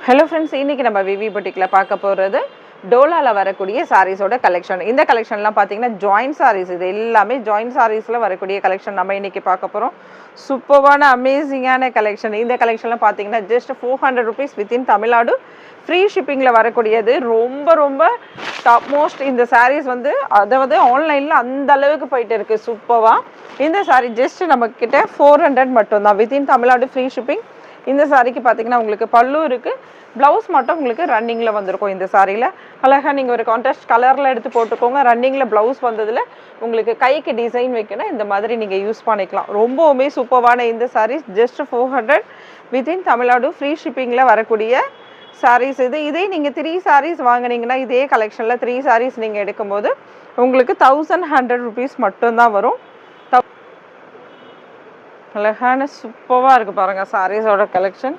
Hello friends, இன்னைக்கு நம்ம விவி புட்டிக்ல பார்க்க போகிறது டோலால வரக்கூடிய சாரீஸோட கலெக்ஷன். இந்த கலெக்ஷன்லாம் பார்த்தீங்கன்னா ஜாயின்ட் சாரீஸ், இது எல்லாமே ஜாயின்ட் சாரீஸில் வரக்கூடிய கலெக்ஷன் நம்ம இன்னைக்கு பார்க்க போகிறோம். சூப்பர்வான அமேசிங்கான கலெக்ஷன். இந்த கலெக்ஷன்லாம் பார்த்தீங்கன்னா just 400 rupees within Tamil Nadu free ஷிப்பிங்கில் வரக்கூடியது. ரொம்ப ரொம்ப டாப் மோஸ்ட் இந்த சாரீஸ் வந்து அதாவது ஆன்லைனில் அந்த அளவுக்கு போயிட்டு இருக்குது சூப்பராக. இந்த சாரீ ஜஸ்ட் நம்மக்கிட்ட 400 மட்டும்தான் வித்தின் தமிழ்நாடு ஃப்ரீ ஷிப்பிங். இந்த சாரிக்கு பார்த்தீங்கன்னா உங்களுக்கு பல்லு இருக்குது, ப்ளவுஸ் மட்டும் உங்களுக்கு ரன்னிங்கில் வந்திருக்கும். இந்த சாரியில் அழகாக நீங்கள் ஒரு கான்ட்ராஸ்ட் கலரில் எடுத்து போட்டுக்கோங்க. ரன்னிங்கில் ப்ளவுஸ் வந்ததில் உங்களுக்கு கைக்கு டிசைன் வைக்கணும், இந்த மாதிரி நீங்கள் யூஸ் பண்ணிக்கலாம். ரொம்பவுமே சூப்பரான இந்த saris just 400 within Tamil Nadu free ஷிப்பிங்கில் வரக்கூடிய சாரீஸ் இது. இதே நீங்கள் 3 சாரீஸ் வாங்கினீங்கன்னா இதே கலெக்ஷனில் 3 சாரீஸ் நீங்கள் எடுக்கும்போது உங்களுக்கு 1100 ருபீஸ் மட்டும்தான் வரும். அழகான சூப்பராக இருக்குது பாருங்கள் சாரீஸோட கலெக்ஷன்.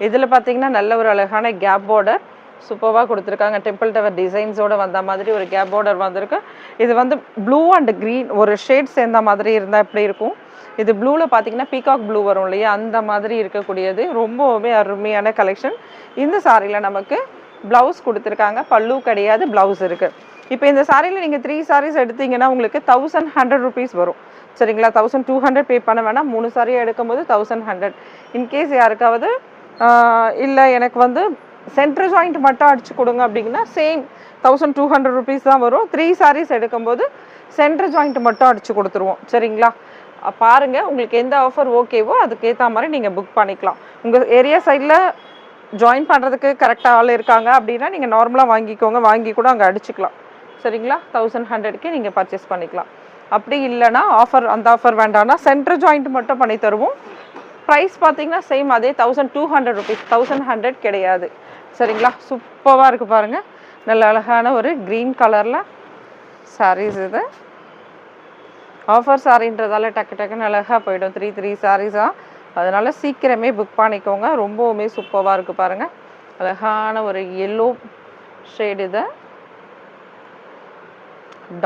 இதில் பார்த்தீங்கன்னா நல்ல ஒரு அழகான கேப் பார்டர் சூப்பராக கொடுத்துருக்காங்க. டெம்பிள் டவர் டிசைன்ஸோடு வந்த மாதிரி ஒரு கேப் பார்டர் வந்திருக்கு. இது வந்து ப்ளூ அண்ட் க்ரீன் ஒரு ஷேட் சேர்ந்த மாதிரி இருந்தால் எப்படி இருக்கும். இது ப்ளூவில் பார்த்தீங்கன்னா பீகாக் ப்ளூ வரும் இல்லையா, அந்த மாதிரி இருக்கக்கூடியது. ரொம்பவுமே அருமையான கலெக்ஷன். இந்த சாரியில் நமக்கு ப்ளவுஸ் கொடுத்துருக்காங்க, பல்லு கிடையாது, ப்ளவுஸ் இருக்குது. இப்போ இந்த சாரியில் நீங்கள் 3 சாரீஸ் எடுத்தீங்கன்னா உங்களுக்கு 1100 ருபீஸ் வரும். சரிங்களா, 1200 பே பண்ண வேணாம். 3 சாரியை எடுக்கும்போது 1100. இன்கேஸ் யாருக்காவது இல்லை எனக்கு வந்து சென்டர் ஜாயிண்ட் மட்டும் அடிச்சு கொடுங்க அப்படிங்கன்னா சேம் 1200 ருபீஸ் தான் வரும். 3 சாரீஸ் எடுக்கும்போது சென்டர் ஜாயிண்ட் மட்டும் அடிச்சு கொடுத்துருவோம். சரிங்களா, பாருங்கள் உங்களுக்கு எந்த ஆஃபர் ஓகேவோ அதுக்கேற்ற மாதிரி நீங்கள் புக் பண்ணிக்கலாம். உங்கள் ஏரியா சைடில் ஜாயின் பண்ணுறதுக்கு கரெக்டாக ஆள் இருக்காங்க அப்படின்னா நீங்கள் நார்மலாக வாங்கிக்கோங்க, வாங்கி கூட அங்கே அடிச்சுக்கலாம். சரிங்களா, 1100க்கு நீங்கள் பர்ச்சேஸ் பண்ணிக்கலாம். அப்படி இல்லைனா ஆஃபர் அந்த ஆஃபர் வேண்டாம்னா சென்டர் ஜாயிண்ட் மட்டும் பண்ணி தருவோம். ப்ரைஸ் பார்த்தீங்கன்னா சேம் அதே 1200 ருபீஸ், 1100 கிடையாது. சரிங்களா, சூப்பராக இருக்குது பாருங்கள். நல்ல அழகான ஒரு க்ரீன் கலரில் சாரீஸ் இது. ஆஃபர் சாரின்றதால டக்கு டக்குன்னு அழகாக போயிடும். 3 சாரீஸாக, அதனால் சீக்கிரமே புக் பண்ணிக்கோங்க. ரொம்பவுமே சூப்பராக இருக்குது பாருங்கள். அழகான ஒரு எல்லோ ஷேடு இது,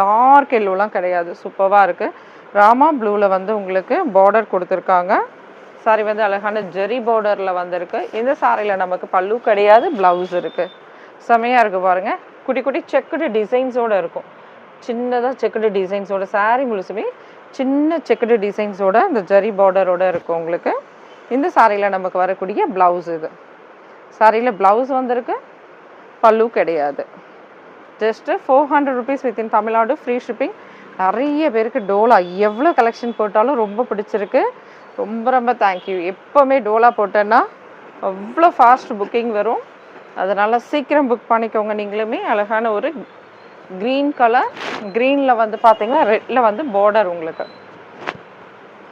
டார்க் எல்லோலாம் கிடையாது, சூப்பராக இருக்குது. ராமா ப்ளூவில் வந்து உங்களுக்கு பார்டர் கொடுத்துருக்காங்க. சாரி வந்து அழகான ஜெரி பார்டரில் வந்திருக்கு. இந்த சாரியில் நமக்கு பல்லு கிடையாது, ப்ளவுஸ் இருக்குது. செமையாக இருக்குது பாருங்கள். குட்டி குட்டி செக்குடு டிசைன்ஸோடு இருக்கும், சின்னதாக செக்குடு டிசைன்ஸோட சாரி முழுசுமே சின்ன செக்குடு டிசைன்ஸோட இந்த ஜெரி பார்டரோடு இருக்கும் உங்களுக்கு. இந்த சாரியில் நமக்கு வரக்கூடிய ப்ளவுஸ் இது. சாரியில் ப்ளவுஸ் வந்திருக்கு, பல்லு கிடையாது. Just 400 rupees within Tamil Nadu free shipping. நிறைய பேருக்கு டோலா எவ்வளோ கலெக்ஷன் போட்டாலும் ரொம்ப பிடிச்சிருக்கு. ரொம்ப ரொம்ப தேங்க்யூ. எப்போவுமே டோலா போட்டேன்னா அவ்வளோ ஃபாஸ்ட் புக்கிங் வரும், அதனால் சீக்கிரம் புக் பண்ணிக்கோங்க. நீங்களுமே அழகான ஒரு க்ரீன் கலர், க்ரீனில் வந்து பார்த்தீங்கன்னா ரெட்டில் வந்து பார்டர் உங்களுக்கு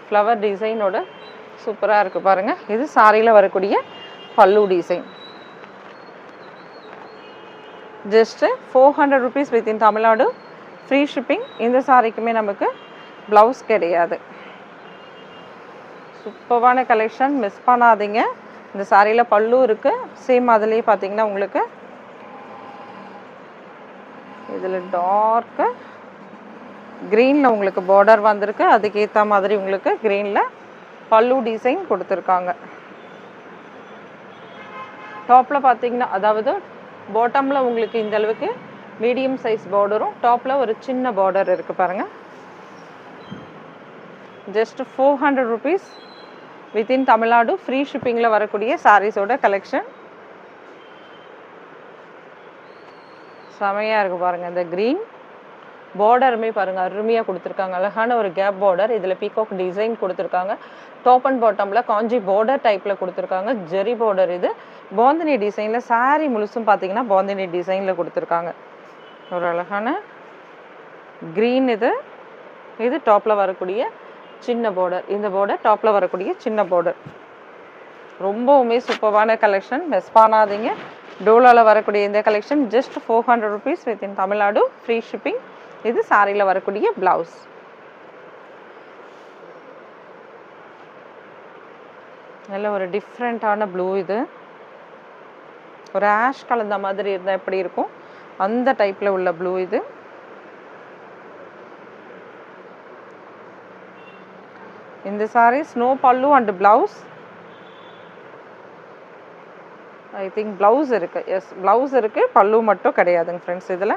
ஃப்ளவர் டிசைனோட சூப்பராக இருக்குது பாருங்கள். இது சாரியில் வரக்கூடிய பல்லு design. Just 400 rupees within Tamil Nadu free shipping. இந்த சாரிக்குமே நமக்கு ப்ளவுஸ் கிடையாது. சூப்பரான கலெக்ஷன், மிஸ் பண்ணாதீங்க. இந்த சாரியில் பல்லு இருக்குது, சேம் அதுலேயே பார்த்தீங்கன்னா உங்களுக்கு இதில் டார்க்கு க்ரீனில் உங்களுக்கு பார்டர் வந்திருக்கு. அதுக்கேற்ற மாதிரி உங்களுக்கு க்ரீனில் பல்லு டிசைன் கொடுத்துருக்காங்க. டாப்பில் பார்த்தீங்கன்னா அதாவது பாட்டமில் உங்களுக்கு இந்த அளவுக்கு மீடியம் சைஸ் பார்டரும், டாப்பில் ஒரு சின்ன பார்டர் இருக்குது பாருங்கள். Just 400 rupees within Tamil Nadu free ஷிப்பிங்கில் வரக்கூடிய சாரீஸோட கலெக்ஷன். செமையாக இருக்குது பாருங்கள். இந்த க்ரீன் பார்டருமே பாருங்கள் அருமையாக கொடுத்துருக்காங்க. அழகான ஒரு கேப் பார்டர், இதில் பீகாக் டிசைன் கொடுத்துருக்காங்க. டாப் அண்ட் பாட்டமில் காஞ்சி பார்டர் டைப்பில் கொடுத்துருக்காங்க. ஜெரி பார்டர் இது பாந்தினி டிசைனில். சாரீ முழுசும் பார்த்தீங்கன்னா பாந்தினி டிசைனில் கொடுத்துருக்காங்க. ஒரு அழகான க்ரீன் இது. இது டாப்பில் வரக்கூடிய சின்ன பார்டர், இந்த பார்டர் டாப்பில் வரக்கூடிய சின்ன பார்டர். ரொம்பவுமே சூப்பரான கலெக்ஷன், மிஸ் பண்ணாதீங்க. டோலாவில் வரக்கூடிய இந்த collection just 400 rupees within Tamil Nadu free shipping. இது சாரியில் வரக்கூடிய ப்ளவுஸ். நல்ல ஒரு டிஃப்ரெண்ட்டான ப்ளூ இது, ஒரு ஆஷ் கலந்த மாதிரி இருந்தால் எப்படி இருக்கும் அந்த டைப்பில் உள்ள ப்ளூ இது. இந்த சாரீஸ் நோ பல்லு and blouse. I think blouse இருக்குது. எஸ், ப்ளவுஸ் இருக்குது, பல்லு மட்டும் கிடையாதுங்க ஃப்ரெண்ட்ஸ். இதில்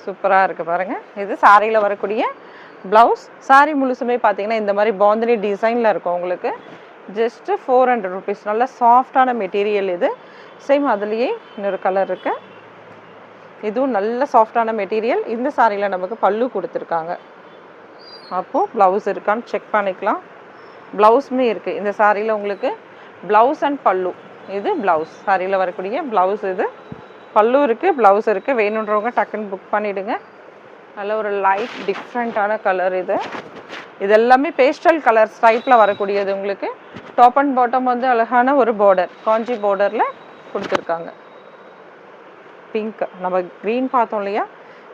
சூப்பராக இருக்குது பாருங்கள். இது சாரியில் வரக்கூடிய ப்ளவுஸ். சாரி முழுசுமே பார்த்தீங்கன்னா இந்த மாதிரி பாந்தினி டிசைனில் இருக்கும் உங்களுக்கு. Just 400 rupees. நல்ல சாஃப்டான மெட்டீரியல் இது. சேம் அதுலேயே இன்னொரு கலர் இருக்குது. இதுவும் நல்ல சாஃப்டான மெட்டீரியல். இந்த சாரியில் நமக்கு பல்லு கொடுத்துருக்காங்க. அப்போது ப்ளவுஸ் இருக்கான்னு செக் பண்ணிக்கலாம். ப்ளவுஸுமே இருக்குது இந்த சாரியில் உங்களுக்கு. ப்ளவுஸ் அண்ட் பல்லு. இது ப்ளவுஸ், சாரியில் வரக்கூடிய ப்ளவுஸ். இது பல்லு இருக்குது, ப்ளவுஸ் இருக்குது. வேணுன்றவங்க டக்குன்னு புக் பண்ணிவிடுங்க. நல்ல ஒரு லைட் டிஃப்ரெண்ட்டான கலர் இது. இது எல்லாமே பேஸ்டல் கலர்ஸ் டைப்பில் வரக்கூடியது உங்களுக்கு. டாப் அண்ட் பாட்டம் வந்து அழகான ஒரு பார்டர், காஞ்சி பார்டரில் கொடுத்துருக்காங்க. பிங்க், நம்ம க்ரீன் பார்த்தோம் இல்லையா,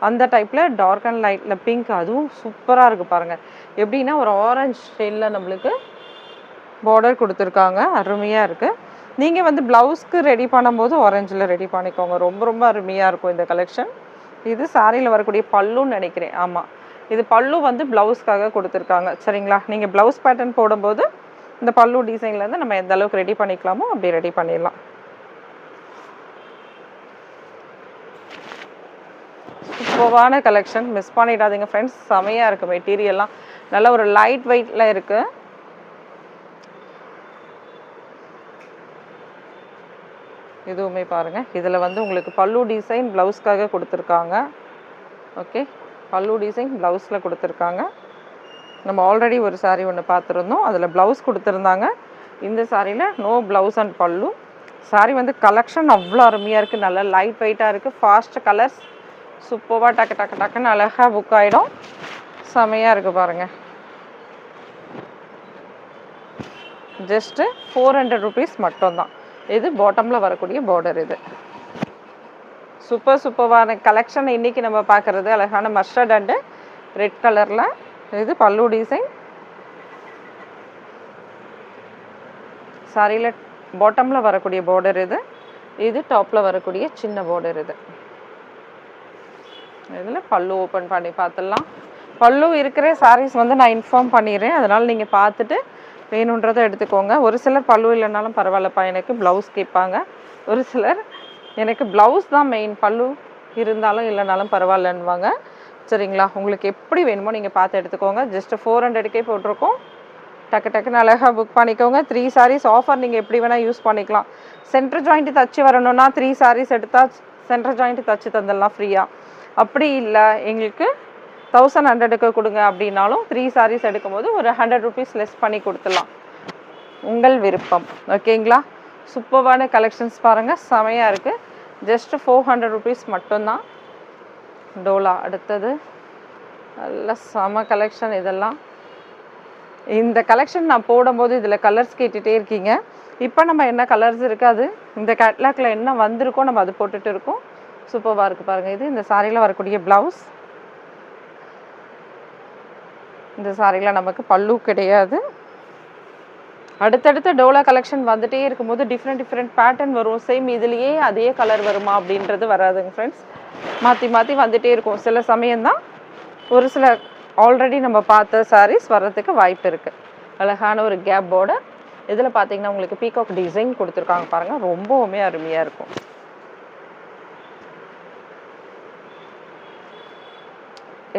அந்த டைப்பில் டார்க் அண்ட் லைட்டில் பிங்க். அதுவும் சூப்பராக இருக்குது பாருங்கள். எப்படின்னா ஒரு ஆரஞ்சு ஷேடில் நம்மளுக்கு பார்டர் கொடுத்துருக்காங்க. அருமையாக இருக்குது. நீங்கள் வந்து ப்ளவுஸ்க்கு ரெடி பண்ணும்போது ஆரஞ்சில் ரெடி பண்ணிக்கோங்க. ரொம்ப ரொம்ப அருமையாக இருக்கும் இந்த கலெக்ஷன். இது சாரியில் வரக்கூடிய பல்லுன்னு நினைக்கிறேன். ஆமாம், இது பல்லு வந்து ப்ளவுஸ்க்காக கொடுத்துருக்காங்க. சரிங்களா, நீங்கள் ப்ளவுஸ் பேட்டர்ன் போடும்போது இந்த பல்லு டிசைன்லேருந்து நம்ம எந்த அளவுக்கு ரெடி பண்ணிக்கலாமோ அப்படி ரெடி பண்ணிடலாம். சூப்பரான கலெக்ஷன், மிஸ் பண்ணிடாதீங்க ஃப்ரெண்ட்ஸ். செமையாக இருக்குது மெட்டீரியல்லாம். நல்ல ஒரு லைட் வெயிட்டில் இருக்குது. இதுவுமே பாருங்கள். இதில் வந்து உங்களுக்கு பல்லு டிசைன் ப்ளவுஸ்க்காக கொடுத்துருக்காங்க. ஓகே, பல்லு டிசைன் ப்ளவுஸில் கொடுத்துருக்காங்க. நம்ம ஆல்ரெடி ஒரு சாரீ ஒன்று பார்த்துருந்தோம், அதில் ப்ளவுஸ் கொடுத்துருந்தாங்க. இந்த சாரியில் நோ ப்ளவுஸ் அண்ட் பல்லு. சாரீ வந்து கலெக்ஷன் அவ்வளோ அருமையாக இருக்குது. நல்லா லைட் வெயிட்டாக இருக்குது. ஃபாஸ்ட் கலர்ஸ், சூப்பராக டக்கு டக்கு டக்குன்னு அழகாக புக் ஆகிடும். செமையாக இருக்குது பாருங்கள். ஜஸ்ட்டு 400 rupees மட்டும்தான். இது பாட்டமில் வரக்கூடிய பார்டர். இது சூப்பரான கலெக்ஷன். இன்றைக்கி நம்ம பார்க்குறது அழகான மஸ்டர்ட் அண்டு ரெட் கலரில். இது பல்லு டிசைன். சாரியில் பாட்டமில் வரக்கூடிய பார்டர் இது. இது டாப்பில் வரக்கூடிய சின்ன பார்டர். இது இதில் பல்லு ஓப்பன் பண்ணி பார்த்துடலாம். பல்லு இருக்கிற சாரீஸ் வந்து நான் இன்ஃபார்ம் பண்ணிடுறேன். அதனால் நீங்கள் பார்த்துட்டு வேணுன்றதை எடுத்துக்கோங்க. ஒரு சிலர் பல்லு இல்லைனாலும் பரவாயில்லப்பா எனக்கு ப்ளவுஸ் கேட்பாங்க. ஒரு சிலர் எனக்கு ப்ளவுஸ் தான் மெயின், பல்லு இருந்தாலும் இல்லைனாலும் பரவாயில்லன்னுவாங்க. சரிங்களா, உங்களுக்கு எப்படி வேணுமோ நீங்கள் பார்த்து எடுத்துக்கோங்க. ஜஸ்ட்டு 400 போட்டிருக்கோம். டக்கு டக்குன்னு அழகாக புக் பண்ணிக்கோங்க. 3 sarees ஆஃபர் நீங்கள் எப்படி வேணால் யூஸ் பண்ணிக்கலாம். சென்டர் ஜாயிண்ட்டு தச்சு வரணும்னா 3 sarees எடுத்தால் சென்டர் ஜாயிண்ட்டு தச்சு தந்துடலாம் ஃப்ரீயாக. அப்படி இல்லை எங்களுக்கு 1100 கொடுங்க அப்படின்னாலும் 3 sarees எடுக்கும்போது ஒரு 100 rupees லெஸ் பண்ணி கொடுத்துடலாம். உங்கள் விருப்பம். ஓகேங்களா, சூப்பரான கலெக்ஷன்ஸ் பாருங்கள், செமையாக இருக்குது. ஜஸ்ட்டு 400 rupees மட்டும்தான். டோலா அடுத்தது நல்ல செம கலெக்ஷன். இதெல்லாம் இந்த கலெக்ஷன் நான் போடும்போது இதில் கலர்ஸ் கேட்டுகிட்டே இருக்கீங்க. இப்போ நம்ம என்ன கலர்ஸ் இருக்காது, இந்த கேட்லாகில் என்ன வந்திருக்கோ நம்ம அது போட்டுட்டு இருக்கோம். சூப்பராக இருக்குது பாருங்கள். இது இந்த சாரியில் வரக்கூடிய ப்ளவுஸ். இந்த சாரியில் நமக்கு பல்லு கிடையாது. அடுத்தடுத்த டோலா கலெக்ஷன் வந்துகிட்டே இருக்கும்போது டிஃப்ரெண்ட் பேட்டர்ன் வரும். சேம் இதுலேயே அதே கலர் வருமா அப்படின்றது வராதுங்க ஃப்ரெண்ட்ஸ். மாற்றி மாற்றி வந்துகிட்டே இருக்கும். சில சமயம்தான் ஒரு சில ஆல்ரெடி நம்ம பார்த்த சாரீஸ் வர்றதுக்கு வாய்ப்பு இருக்குது. அழகான ஒரு கேப் பார்டர். இதில் பார்த்தீங்கன்னா உங்களுக்கு பீகாக் டிசைன் கொடுத்துருக்காங்க பாருங்கள், ரொம்பவுமே அருமையாக இருக்கும்.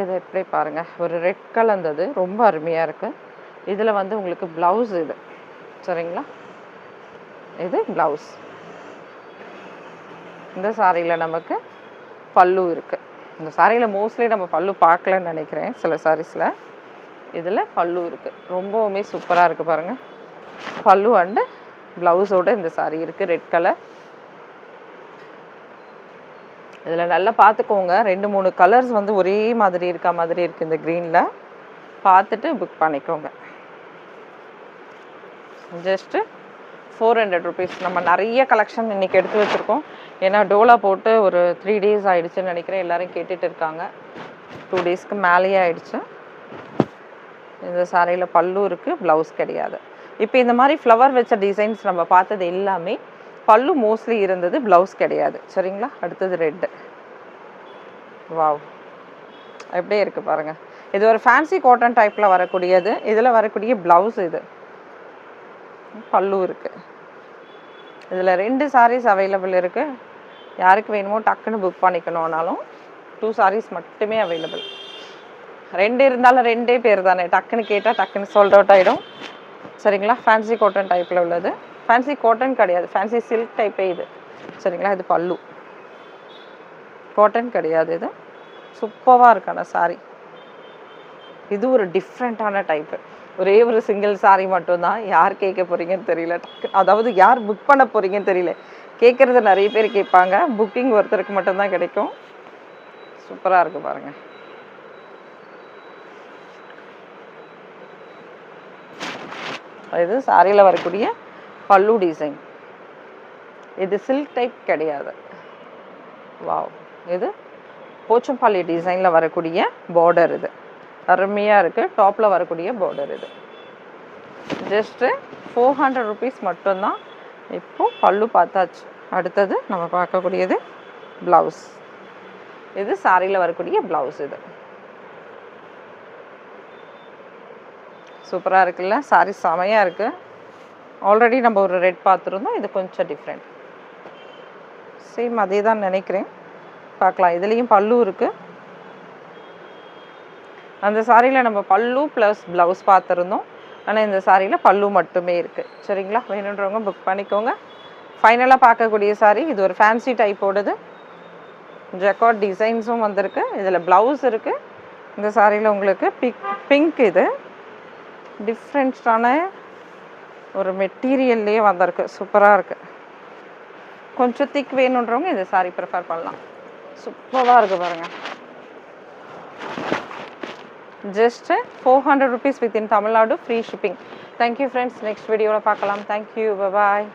இது எப்படி பாருங்கள், ஒரு ரெட் கலந்தது ரொம்ப அருமையாக இருக்குது. இதில் வந்து உங்களுக்கு ப்ளவுஸ் இது. சரிங்களா, இது ப்ளவுஸ். இந்த சாரியில் நமக்கு பல்லு இருக்குது. இந்த சாரியில் மோஸ்ட்லி நம்ம பல்லு பார்க்கலன்னு நினைக்கிறேன் சில சாரீஸில். இதில் பல்லு இருக்குது. ரொம்பவுமே சூப்பராக இருக்குது பாருங்கள். பல்லு அண்டு ப்ளவுஸோடு இந்த சாரீ இருக்குது. Red colour. இதில் நல்லா பார்த்துக்கோங்க, 2-3 கலர்ஸ் வந்து ஒரே மாதிரி இருக்க மாதிரி இருக்குது இந்த க்ரீனில். பார்த்துட்டு புக் பண்ணிக்கோங்க. Just 400 rupees. நம்ம நிறைய கலெக்ஷன் இன்றைக்கி எடுத்து வச்சுருக்கோம். ஏன்னா டோலா போட்டு ஒரு 3 days ஆகிடுச்சுன்னு நினைக்கிறேன். எல்லோரும் கேட்டுட்டு இருக்காங்க. 2 daysக்கு மேலேயே ஆகிடுச்சு. இந்த சாரியில் பல்லு இருக்குது, ப்ளவுஸ் கிடையாது. இப்போ இந்த மாதிரி ஃப்ளவர் வச்ச டிசைன்ஸ் நம்ம பார்த்தது எல்லாமே பல்லு மோஸ்ட்லி இருந்தது, ப்ளவுஸ் கிடையாது. சரிங்களா, அடுத்தது ரெட்டு. வாவ், அப்படியே இருக்குது பாருங்கள். இது ஒரு ஃபேன்சி காட்டன் டைப்பில் வரக்கூடியது. இதில் வரக்கூடிய ப்ளவுஸ் இது. பல்லு இருக்குது. இதில் 2 sarees அவைலபிள் இருக்குது. யாருக்கு வேணுமோ டக்குன்னு புக் பண்ணிக்கணும்னாலும் 2 sarees மட்டுமே அவைலபிள். 2 இருந்தாலும் 2 பேர் தானே, டக்குன்னு கேட்டால் டக்குன்னு சோல்ட் அவுட் ஆகிடும். சரிங்களா? ஃபேன்சி காட்டன் டைப்பில் உள்ளது. ஃபேன்சி காட்டன் கிடையாது, ஃபேன்சி சில்க் டைப்பே இது. சரிங்களா? இது பல்லு. காட்டன் கிடையாது, இது சூப்பராக இருக்கான சாரீ. இது ஒரு டிஃப்ரெண்ட்டான டைப்பு. ஒரே ஒரு சிங்கிள் சாரீ மட்டும்தான். யார் கேட்க போகிறீங்கன்னு தெரியல, அதாவது யார் புக் பண்ண போகிறீங்கன்னு தெரியல. கேட்குறது நிறைய பேர் கேட்பாங்க, புக்கிங் ஒருத்தருக்கு மட்டும்தான் கிடைக்கும். சூப்பராக இருக்குது பாருங்கள். இது சாரியில் வரக்கூடிய பல்லு டிசைன். இது சில்க் டைப் கிடையாது. வாவ், இது போச்சம்பாளி டிசைனில் வரக்கூடிய பார்டர். இது அருமையாக இருக்குது. டாப்பில் வரக்கூடிய பார்டர். இது ஜஸ்ட்டு 400 rupees மட்டும்தான். இப்போது பல்லு பார்த்தாச்சு. அடுத்தது நம்ம பார்க்கக்கூடியது ப்ளவுஸ். இது சாரியில் வரக்கூடிய ப்ளவுஸ். இது சூப்பராக இருக்குல்ல, சாரி செமையாக இருக்குது. ஆல்ரெடி நம்ம ஒரு ரெட் பார்த்துருந்தோம், இது கொஞ்சம் டிஃப்ரெண்ட். சேம் அதே தான் நினைக்கிறேன். பார்க்கலாம். இதுலேயும் பல்லு இருக்குது. அந்த சாரியில் நம்ம பல்லு ப்ளஸ் ப்ளவுஸ் பார்த்துருந்தோம், ஆனால் இந்த சாரியில் பல்லு மட்டுமே இருக்குது. சரிங்களா? வேணுன்றவங்க புக் பண்ணிக்கோங்க. ஃபைனலாக பார்க்கக்கூடிய சாரி இது ஒரு ஃபேன்சி டைப்போடது. ஜக்கார்ட் டிசைன்ஸும் வந்திருக்கு. இதில் ப்ளவுஸ் இருக்குது. இந்த சாரியில் உங்களுக்கு பிங்க், இது டிஃப்ரெண்ட்டான ஒரு மெட்டீரியல்லையே வந்திருக்கு. சூப்பராக இருக்குது. கொஞ்சம் திக் வேணுன்றவங்க இந்த சாரி ப்ரிஃபர் பண்ணலாம். சூப்பராக இருக்குது பாருங்கள். Just 400 rupees within Tamil Nadu, free shipping. Thank you friends. Next வீடியோவில் பார்க்கலாம். தேங்க்யூ, பாய்.